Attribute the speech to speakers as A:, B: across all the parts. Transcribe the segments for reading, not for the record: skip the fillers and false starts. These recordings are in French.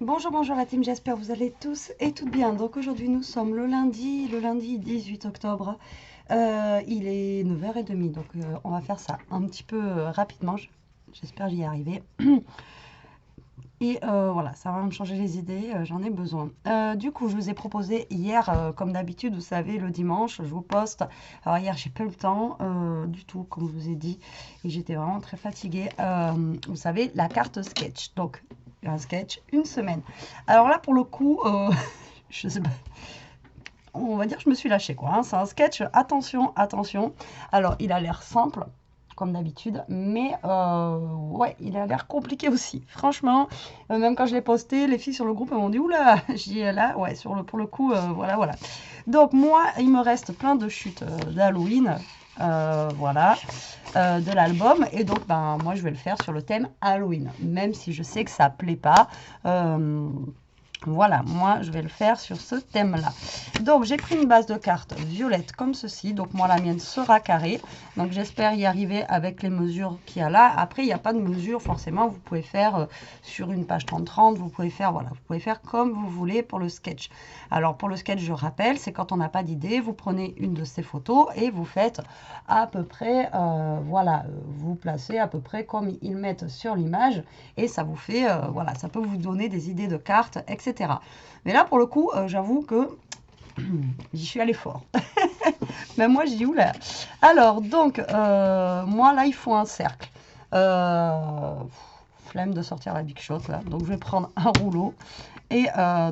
A: Bonjour, bonjour la team, j'espère que vous allez tous et toutes bien. Donc aujourd'hui nous sommes le lundi 18 octobre. Il est 9h30, donc on va faire ça un petit peu rapidement. J'espère y arriver. Et voilà, ça va me changer les idées, j'en ai besoin. Du coup, je vous ai proposé hier, comme d'habitude, vous savez, le dimanche, je vous poste. Alors hier, j'ai pas eu le temps du tout, comme je vous ai dit, et j'étais vraiment très fatiguée. Vous savez, la carte sketch. Donc, un sketch, une semaine. Alors là, pour le coup, je sais pas, on va dire que je me suis lâchée, quoi, hein. C'est un sketch, attention, attention. Alors, il a l'air simple, comme d'habitude, mais ouais, il a l'air compliqué aussi. Franchement, même quand je l'ai posté, les filles sur le groupe m'ont dit oula, je dis là, ouais, pour le coup, voilà, voilà. Donc moi, il me reste plein de chutes d'Halloween, voilà, de l'album, et donc ben moi je vais le faire sur le thème Halloween, même si je sais que ça plaît pas. Voilà, moi je vais le faire sur ce thème-là. Donc j'ai pris une base de cartes violette comme ceci. Donc moi la mienne sera carrée. Donc j'espère y arriver avec les mesures qu'il y a là. Après il n'y a pas de mesure forcément. Vous pouvez faire sur une page 30-30. Vous pouvez faire voilà, vous pouvez faire comme vous voulez pour le sketch. Alors pour le sketch, je rappelle, c'est quand on n'a pas d'idée, vous prenez une de ces photos et vous faites à peu près, voilà, vous placez à peu près comme ils mettent sur l'image et ça vous fait, voilà, ça peut vous donner des idées de cartes, etc. Mais là, pour le coup, j'avoue que j'y suis allée fort. Mais moi, je dis oula. Alors, donc, moi, là, il faut un cercle. Flemme de sortir la Big Shot, là. Donc, je vais prendre un rouleau. Et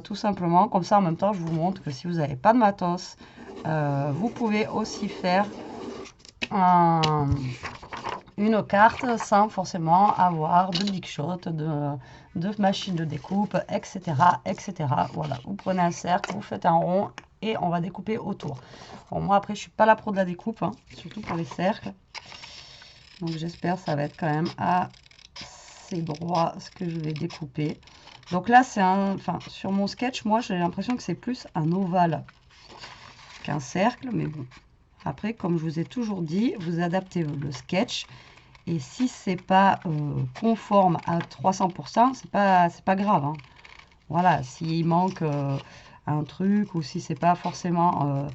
A: tout simplement, comme ça, en même temps, je vous montre que si vous n'avez pas de matos, vous pouvez aussi faire une carte sans forcément avoir de Big Shot, de machine de découpe, etc., etc. Voilà, vous prenez un cercle, vous faites un rond et on va découper autour. Bon, moi après je suis pas la pro de la découpe, hein, surtout pour les cercles. Donc j'espère que ça va être quand même assez droit ce que je vais découper. Donc là c'est enfin sur mon sketch, moi j'ai l'impression que c'est plus un ovale qu'un cercle, mais bon. Après, comme je vous ai toujours dit, vous adaptez le sketch. Et si c'est pas conforme à 300%, c'est pas grave, hein. Voilà, s'il manque un truc ou si c'est pas forcément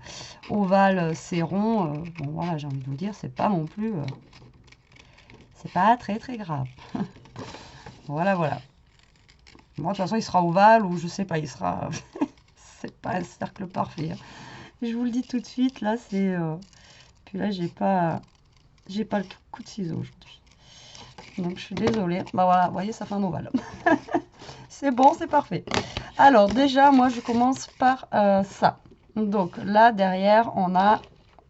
A: ovale, c'est rond, bon voilà, j'ai envie de vous dire, c'est pas non plus, c'est pas très très grave. Voilà, voilà. Bon, de toute façon, il sera ovale ou je sais pas, il sera, c'est pas un cercle parfait, hein. Je vous le dis tout de suite, là, c'est, puis là, j'ai pas le coup de ciseau aujourd'hui. Donc je suis désolée. Bah voilà, vous voyez, ça fait un ovale. C'est bon, c'est parfait. Alors déjà, moi je commence par ça. Donc là derrière, on a...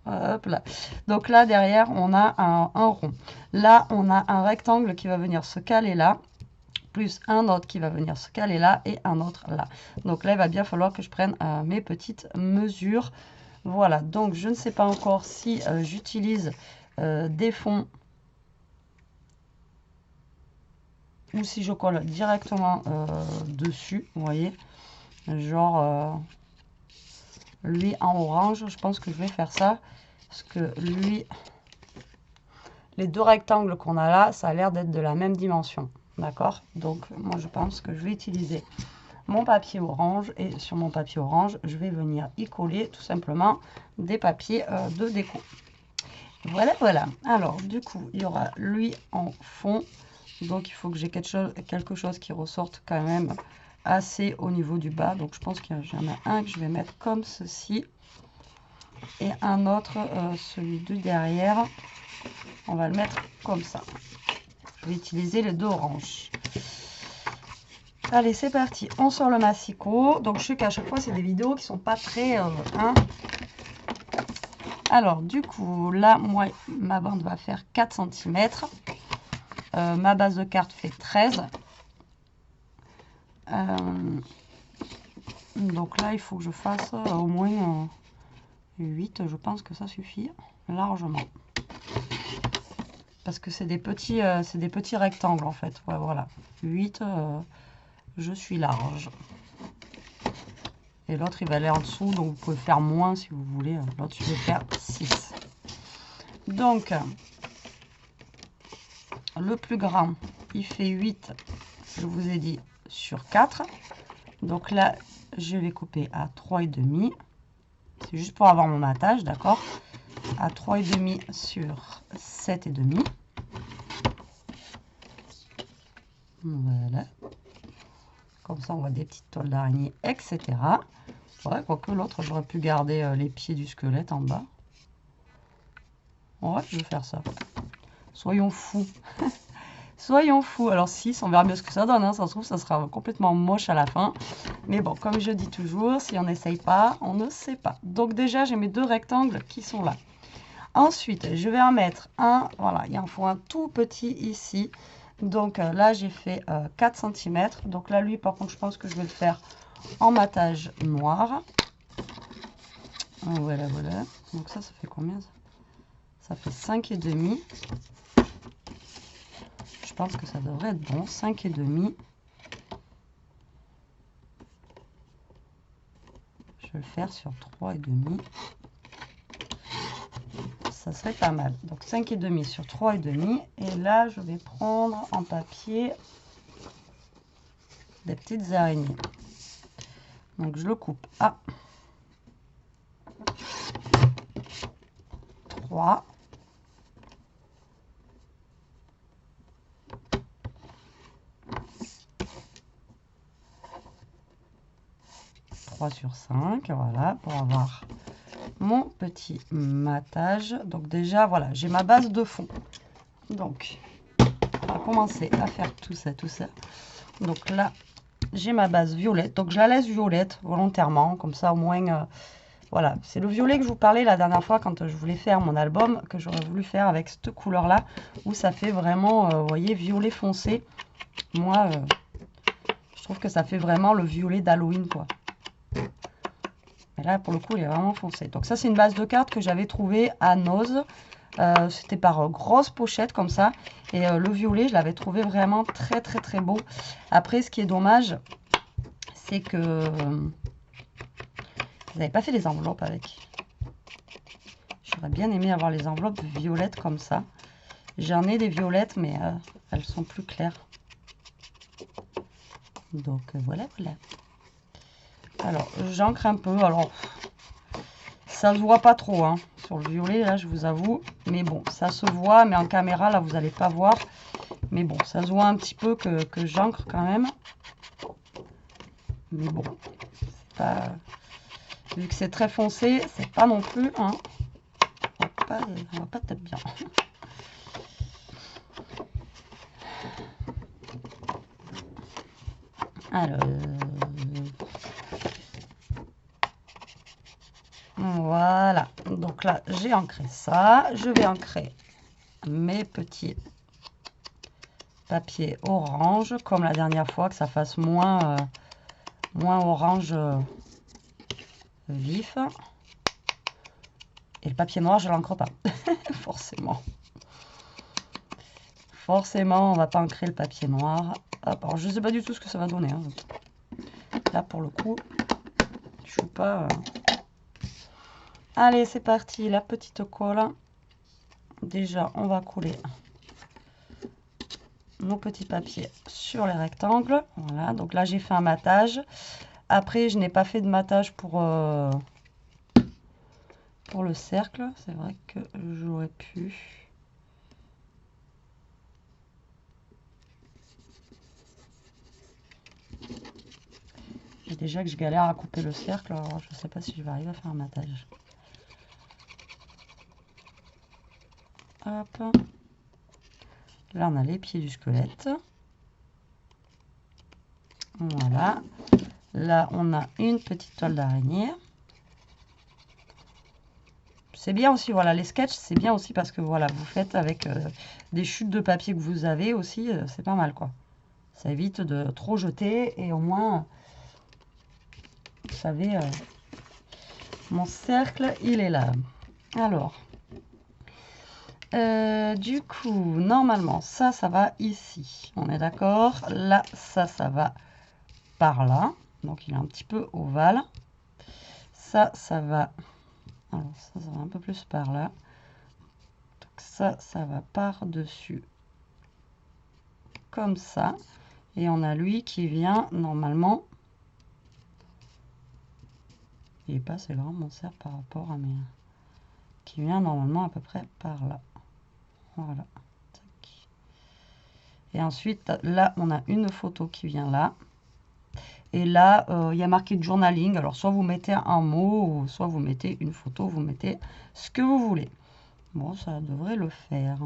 A: Hop là. Donc là derrière, on a un rond. Là, on a un rectangle qui va venir se caler là, plus un autre qui va venir se caler là et un autre là. Donc là, il va bien falloir que je prenne mes petites mesures. Voilà, donc je ne sais pas encore si j'utilise des fonds ou si je colle directement dessus, vous voyez, genre lui en orange. Je pense que je vais faire ça parce que lui, les deux rectangles qu'on a là, ça a l'air d'être de la même dimension, d'accord? Donc moi je pense que je vais utiliser mon papier orange et sur mon papier orange je vais venir y coller tout simplement des papiers de déco. Voilà, voilà. Alors du coup il y aura lui en fond. Donc il faut que j'ai quelque chose qui ressorte quand même assez au niveau du bas. Donc je pense qu'il y en a un que je vais mettre comme ceci. Et un autre, celui du derrière, on va le mettre comme ça. Je vais utiliser les deux oranges. Allez, c'est parti. On sort le massicot. Donc je sais qu'à chaque fois, c'est des vidéos qui sont pas très... hein. Alors du coup, là, moi, ma bande va faire 4 cm. Ma base de carte fait 13. Donc là, il faut que je fasse au moins 8. Je pense que ça suffit largement. Parce que c'est des petits rectangles en fait. Ouais, voilà. 8, je suis large. Et l'autre, il va aller en dessous. Donc, vous pouvez faire moins si vous voulez. L'autre, je vais faire 6. Donc, le plus grand, il fait 8. Je vous ai dit sur 4. Donc là, je vais couper à 3,5. C'est juste pour avoir mon matage, d'accord? À 3,5 sur 7,5. Voilà. Comme ça, on voit des petites toiles d'araignée, etc. Ouais, quoique l'autre, j'aurais pu garder les pieds du squelette en bas. Ouais, je vais faire ça. Soyons fous. Soyons fous. Alors 6, on verra bien ce que ça donne. Hein. Ça se trouve, ça sera complètement moche à la fin. Mais bon, comme je dis toujours, si on n'essaye pas, on ne sait pas. Donc déjà, j'ai mes 2 rectangles qui sont là. Ensuite, je vais en mettre un. Voilà, il en faut un tout petit ici. Donc là, j'ai fait 4 cm. Donc là, lui, par contre, je pense que je vais le faire en matage noir. Voilà, voilà. Donc ça fait combien ça? Ça fait 5,5. Je pense que ça devrait être bon. 5,5. Je vais le faire sur 3,5. Ça serait pas mal. Donc 5,5 sur 3,5. Et là, je vais prendre en papier des petites araignées. Donc je le coupe à 3. Sur 5, voilà, pour avoir mon petit matage. Donc déjà, voilà, j'ai ma base de fond. Donc, on va commencer à faire tout ça, tout ça. Donc là, j'ai ma base violette. Donc je la laisse violette volontairement, comme ça au moins, voilà. C'est le violet que je vous parlais la dernière fois quand je voulais faire mon album, que j'aurais voulu faire avec cette couleur-là, où ça fait vraiment, vous voyez, violet foncé. Moi, je trouve que ça fait vraiment le violet d'Halloween, quoi. Et là, pour le coup, il est vraiment foncé. Donc ça, c'est une base de cartes que j'avais trouvée à Noz. C'était par grosse pochette comme ça. Et le violet, je l'avais trouvé vraiment très, très, très beau. Après, ce qui est dommage, c'est que vous n'avez pas fait les enveloppes avec. J'aurais bien aimé avoir les enveloppes violettes comme ça. J'en ai des violettes, mais elles sont plus claires. Donc voilà, voilà. Alors, j'encre un peu. Alors, ça se voit pas trop, hein, sur le violet, là, je vous avoue. Mais bon, ça se voit, mais en caméra, là, vous n'allez pas voir. Mais bon, ça se voit un petit peu que j'encre quand même. Mais bon, pas... vu que c'est très foncé, c'est pas non plus, hein. On va pas être bien. Alors... Voilà, donc là j'ai ancré ça, je vais ancrer mes petits papiers orange comme la dernière fois, que ça fasse moins orange vif. Et le papier noir je l'ancre pas, forcément. Forcément on va pas ancrer le papier noir. Hop, alors je sais pas du tout ce que ça va donner, hein. Là pour le coup, je suis pas... Allez, c'est parti, la petite colle. Déjà, on va coller nos petits papiers sur les rectangles. Voilà, donc là, j'ai fait un matage. Après, je n'ai pas fait de matage pour le cercle. C'est vrai que j'aurais pu. Et déjà que je galère à couper le cercle, alors je ne sais pas si je vais arriver à faire un matage. Hop. Là, on a les pieds du squelette. Voilà. Là, on a une petite toile d'araignée. C'est bien aussi, voilà, les sketchs, c'est bien aussi parce que voilà, vous faites avec des chutes de papier que vous avez aussi, c'est pas mal, quoi. Ça évite de trop jeter et au moins, vous savez, mon cercle, il est là. Alors, du coup, normalement, ça va ici. On est d'accord? Là, ça va par là. Donc, il est un petit peu ovale. Ça va... Alors, ça va un peu plus par là. Donc, ça va par-dessus. Comme ça. Et on a lui qui vient normalement. Il n'est pas assez grand mon cerf par rapport à mes... Qui vient normalement à peu près par là. Voilà. Tac. Et ensuite, là, on a une photo qui vient là. Et là, il y a marqué journaling. Alors, soit vous mettez un mot, ou soit vous mettez une photo, vous mettez ce que vous voulez. Bon, ça devrait le faire.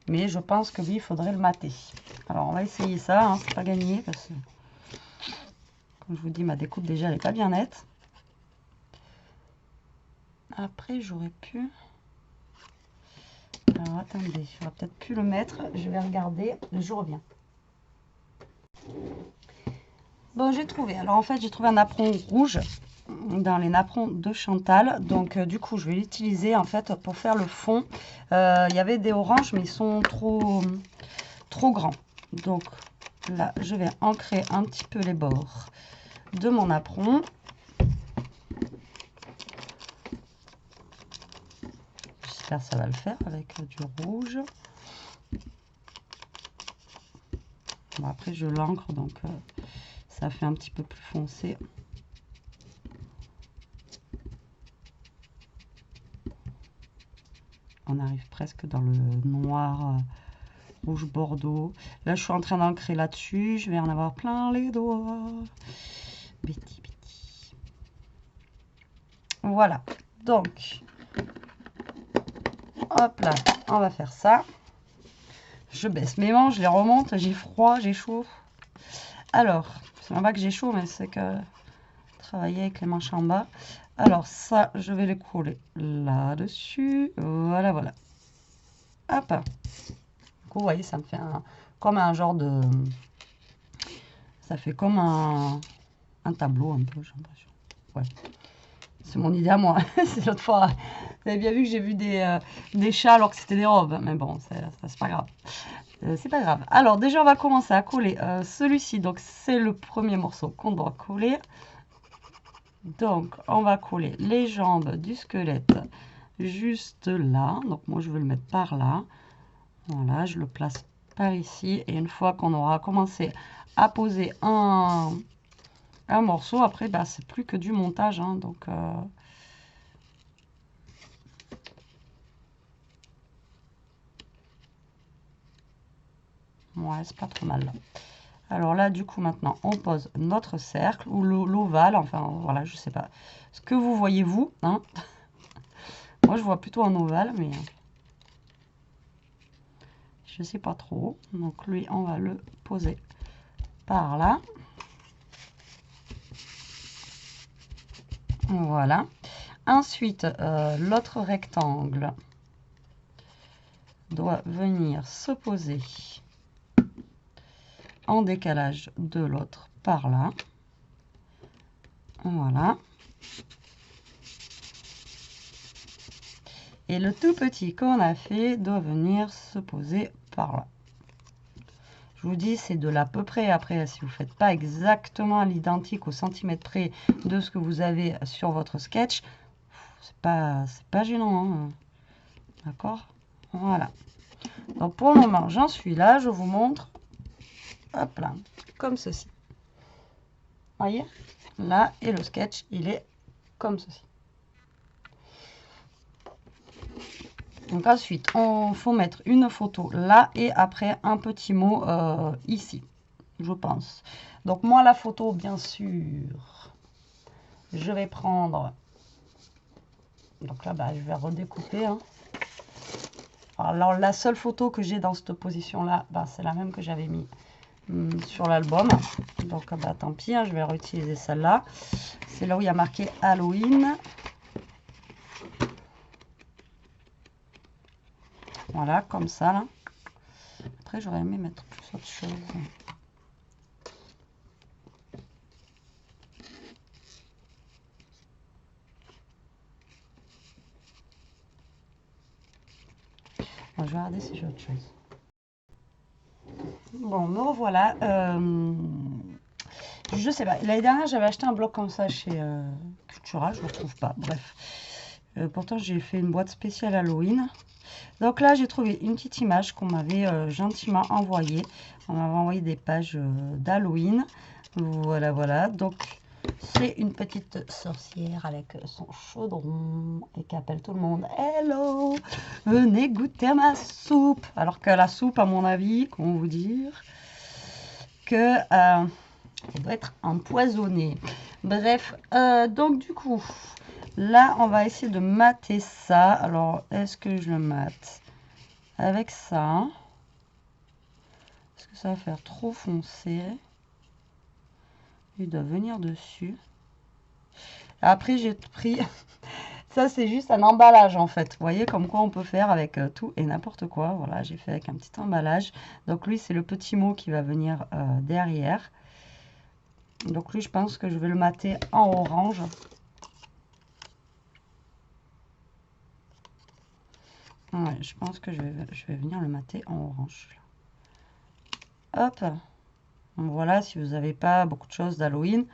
A: Mais je pense que lui, il faudrait le mater. Alors, on va essayer ça. Hein, c'est pas gagné parce que, comme je vous dis, ma découpe déjà, elle n'est pas bien nette. Après, j'aurais pu... Alors, attendez, j'aurais peut-être pu le mettre. Je vais regarder. Je reviens. Bon, j'ai trouvé. Alors, en fait, j'ai trouvé un napperon rouge dans les napperons de Chantal. Donc, du coup, je vais l'utiliser, en fait, pour faire le fond. Il y avait des oranges, mais ils sont trop grands. Donc, là, je vais ancrer un petit peu les bords de mon napperon. J'espère que ça va le faire avec du rouge. Bon, après, je l'encre, donc ça fait un petit peu plus foncé. On arrive presque dans le noir rouge bordeaux. Là, je suis en train d'ancrer là-dessus. Je vais en avoir plein les doigts. Béti, béti. Voilà. Donc, hop là, on va faire ça. Je baisse mes manches, je les remonte. J'ai froid, j'ai chaud. Alors, c'est pas que j'ai chaud, mais c'est que travailler avec les manches en bas. Alors, ça, je vais les coller là-dessus. Voilà, voilà. Hop. Du coup, vous voyez, ça me fait comme un genre de... Ça fait comme un tableau un peu, j'ai l'impression. Ouais. C'est mon idée à moi. C'est l'autre fois. Vous avez bien vu que j'ai vu des chats alors que c'était des robes. Mais bon, c'est pas grave. C'est pas grave. Alors, déjà, on va commencer à coller celui-ci. Donc, c'est le premier morceau qu'on doit coller. Donc, on va coller les jambes du squelette juste là. Donc, moi, je vais le mettre par là. Voilà, je le place par ici. Et une fois qu'on aura commencé à poser un morceau, après, bah, c'est plus que du montage. Hein, donc, ouais, c'est pas trop mal. Là. Alors là, du coup, maintenant, on pose notre cercle ou l'ovale. Enfin, voilà, je sais pas. Ce que vous voyez, vous. Hein. Moi, je vois plutôt un ovale, mais je sais pas trop. Donc, lui, on va le poser par là. Voilà. Ensuite, l'autre rectangle doit venir se poser en décalage de l'autre par là. Voilà. Et le tout petit qu'on a fait doit venir se poser par là. Je vous dis, c'est de l'à peu près. Après, si vous ne faites pas exactement à l'identique au centimètre près de ce que vous avez sur votre sketch, c'est pas gênant. Hein. D'accord? Voilà. Donc, pour le moment, j'en suis là. Je vous montre. Hop là. Comme ceci. Voyez? Là, et le sketch, il est comme ceci. Donc ensuite, il faut mettre une photo là et après un petit mot ici, je pense. Donc moi, la photo, bien sûr, je vais prendre... Donc là, bah, je vais redécouper. Hein. Alors la seule photo que j'ai dans cette position-là, bah, c'est la même que j'avais mis sur l'album. Donc bah, tant pis, hein, je vais réutiliser celle-là. C'est là où il y a marqué Halloween. Voilà, comme ça, là. Après, j'aurais aimé mettre plus autre chose. Bon, je vais regarder si j'ai autre chose. Bon, me revoilà. Je sais pas. L'année dernière, j'avais acheté un bloc comme ça chez Cultura. Je ne le retrouve pas. Bref. Pourtant, j'ai fait une boîte spéciale Halloween. Donc là, j'ai trouvé une petite image qu'on m'avait gentiment envoyée. On m'avait envoyé des pages d'Halloween. Voilà, voilà. Donc, c'est une petite sorcière avec son chaudron et qui appelle tout le monde. Hello, venez goûter à ma soupe. Alors que la soupe, à mon avis, comment vous dire, que elle doit être empoisonnée. Bref, donc du coup, là, on va essayer de mater ça. Alors, est-ce que je le mate avec ça? Est-ce que ça va faire trop foncé? Il doit venir dessus. Après, j'ai pris... Ça, c'est juste un emballage, en fait. Vous voyez, comme quoi on peut faire avec tout et n'importe quoi. Voilà, j'ai fait avec un petit emballage. Donc, lui, c'est le petit mot qui va venir derrière. Donc, lui, je pense que je vais le mater en orange. Ouais, je pense que je vais venir le mater en orange. Hop. Donc voilà, si vous n'avez pas beaucoup de choses d'Halloween.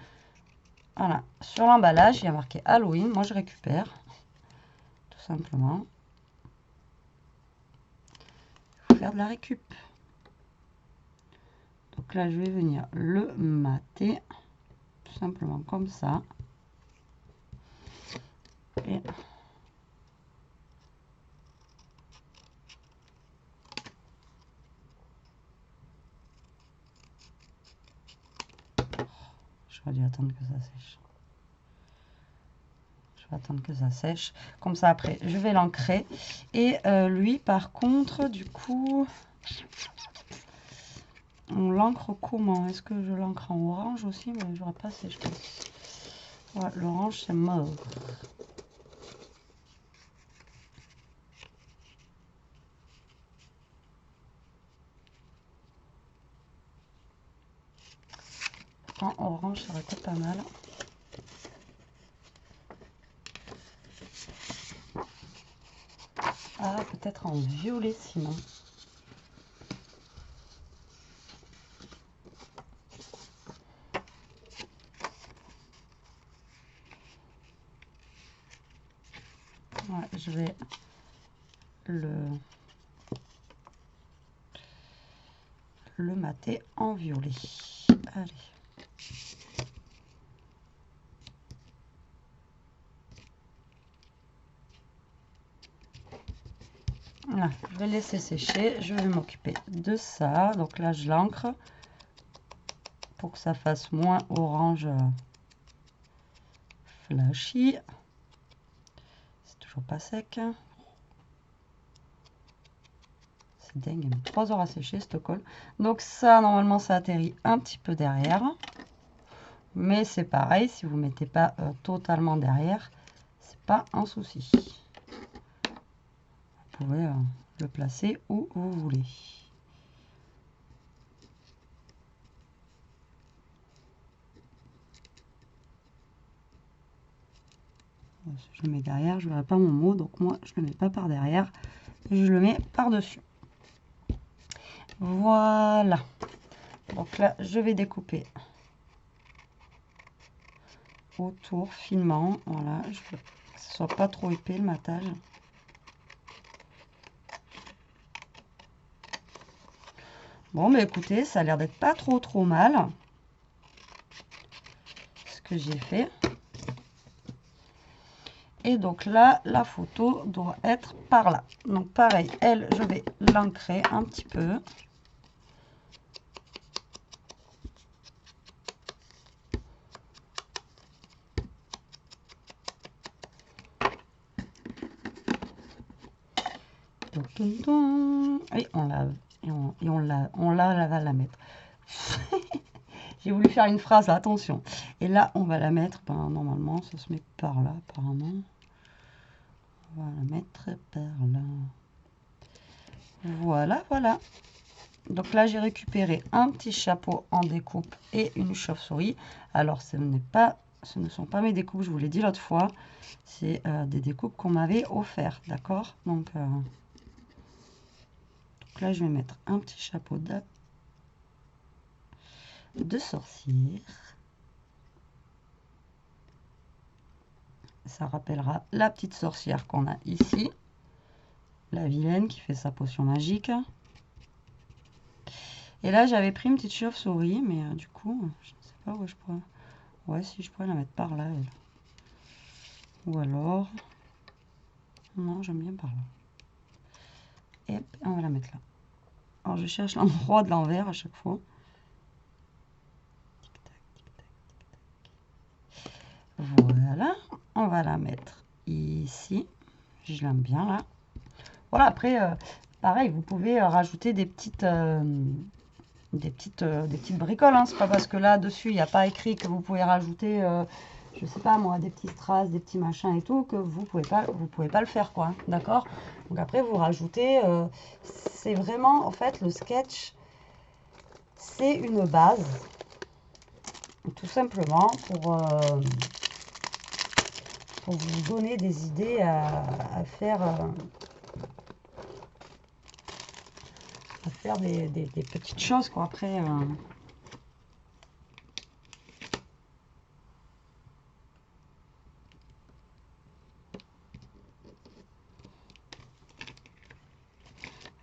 A: Voilà, sur l'emballage, il y a marqué Halloween. Moi, je récupère. Tout simplement. Il faut faire de la récup. Donc là, je vais venir le mater. Tout simplement comme ça. Et... j'aurais dû attendre que ça sèche. Je vais attendre que ça sèche. Comme ça, après, je vais l'ancrer. Et lui, par contre, du coup, on l'encre comment? Est-ce que je l'encre en orange aussi? Mais j'aurais pas assez, je pense. Ouais, l'orange, c'est mauve. En orange, ça aurait été pas mal. Ah, peut-être en violet sinon. Ouais, je vais le mater en violet. Allez. Là, je vais laisser sécher. Je vais m'occuper de ça. Donc là, je l'encre pour que ça fasse moins orange flashy. C'est toujours pas sec. C'est dingue, il met 3 heures à sécher cette colle. Donc ça, normalement, ça atterrit un petit peu derrière. Mais c'est pareil, si vous ne mettez pas totalement derrière, c'est pas un souci. Vous pouvez le placer où vous voulez. Si je le mets derrière, je ne verrai pas mon mot, donc moi je ne le mets pas par derrière, je le mets par dessus. Voilà. Donc là, je vais découper autour finement. Voilà, je veux que ce soit pas trop épais le matage. Bon, mais écoutez, ça a l'air d'être pas trop mal ce que j'ai fait. Et donc là, la photo doit être par là. Donc pareil, elle, je vais l'ancrer un petit peu. Et on lave. Et on va la mettre. J'ai voulu faire une phrase, là, attention. Et là, on va la mettre, ben, normalement, ça se met par là, apparemment. On va la mettre par là. Voilà, voilà. Donc là, j'ai récupéré un petit chapeau en découpe et une chauve-souris. Alors, ce ne sont pas mes découpes, je vous l'ai dit l'autre fois. C'est des découpes qu'on m'avait offertes, d'accord? Donc là, je vais mettre un petit chapeau de sorcière. Ça rappellera la petite sorcière qu'on a ici. La vilaine qui fait sa potion magique. Et là, j'avais pris une petite chauve-souris, mais du coup, je ne sais pas où je pourrais... Ouais, si je pourrais la mettre par là, elle. Ou alors... Non, j'aime bien par là. Et on va la mettre là. Alors, je cherche l'endroit de l'envers à chaque fois. Voilà, on va la mettre ici. Je l'aime bien là. Voilà, après, pareil, vous pouvez rajouter des petites bricoles. Hein. C'est pas parce que là-dessus, il n'y a pas écrit que vous pouvez rajouter, je sais pas moi, des petits strass, des petits machins et tout, que vous pouvez pas le faire, quoi. Hein, d'accord? Donc après, vous rajoutez, c'est vraiment, en fait, le sketch, c'est une base, tout simplement, pour vous donner des idées à faire... des petites choses, quoi. Après,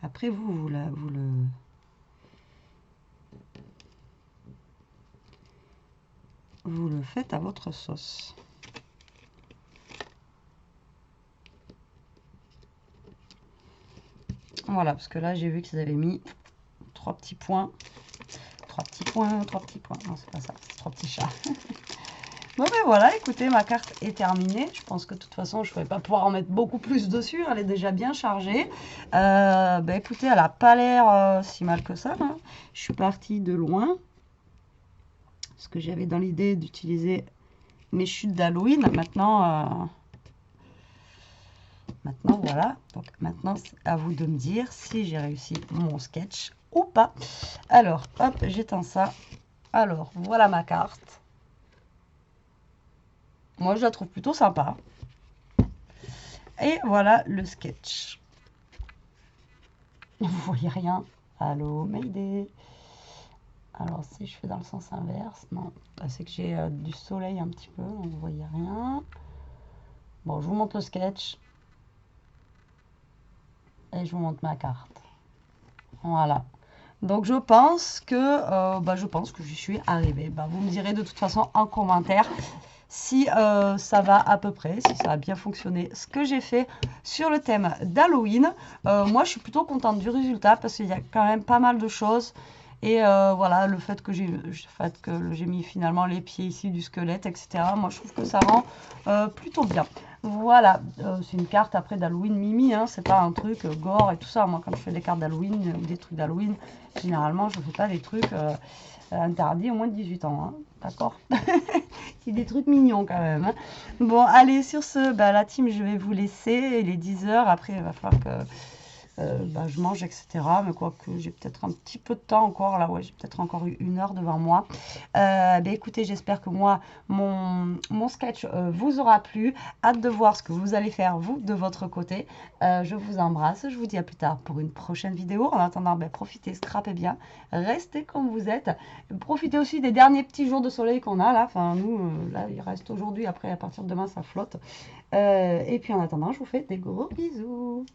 A: après vous le faites à votre sauce. Voilà, parce que là, j'ai vu qu'ils avaient mis 3 petits points. 3 petits points, 3 petits points. Non, c'est pas ça, c'est 3 petits chats. Bon, ben voilà, écoutez, ma carte est terminée. Je pense que de toute façon, je ne vais pas pouvoir en mettre beaucoup plus dessus. Elle est déjà bien chargée. Ben écoutez, elle n'a pas l'air si mal que ça. Hein. Je suis partie de loin. Parce que j'avais dans l'idée d'utiliser mes chutes d'Halloween. Maintenant, voilà. Donc, maintenant, c'est à vous de me dire si j'ai réussi mon sketch ou pas. Alors, hop, j'éteins ça. Alors, voilà ma carte. Moi, je la trouve plutôt sympa. Et voilà le sketch. Vous voyez rien. Allô, Mayday. Alors, si je fais dans le sens inverse, non. C'est que j'ai du soleil un petit peu, donc vous voyez rien. Bon, je vous montre le sketch. Et je vous montre ma carte. Voilà. Donc je pense que j'y suis arrivée. Vous me direz de toute façon en commentaire si ça va à peu près, si ça a bien fonctionné ce que j'ai fait sur le thème d'Halloween. Moi je suis plutôt contente du résultat parce qu'il y a quand même pas mal de choses. Et voilà, le fait que j'ai mis finalement les pieds ici du squelette, etc. Moi, je trouve que ça rend plutôt bien. Voilà, c'est une carte après d'Halloween Mimi, hein, c'est pas un truc gore et tout ça. Moi, quand je fais des cartes d'Halloween ou des trucs d'Halloween, généralement, je fais pas des trucs interdits au moins de 18 ans. Hein, d'accord? C'est des trucs mignons quand même. Hein. Bon, allez, sur ce, la team, je vais vous laisser. Il est 10 h. Après, il va falloir que... je mange, etc. Mais quoique, j'ai peut-être un petit peu de temps encore. Là, ouais, j'ai peut-être encore 1 heure devant moi. Écoutez, j'espère que moi, mon sketch vous aura plu. Hâte de voir ce que vous allez faire, vous, de votre côté. Je vous embrasse. Je vous dis à plus tard pour une prochaine vidéo. En attendant, profitez, scrapez bien. Restez comme vous êtes. Profitez aussi des derniers petits jours de soleil qu'on a là. Enfin, nous, là, il reste aujourd'hui. Après, à partir de demain, ça flotte. Et puis, en attendant, je vous fais des gros bisous.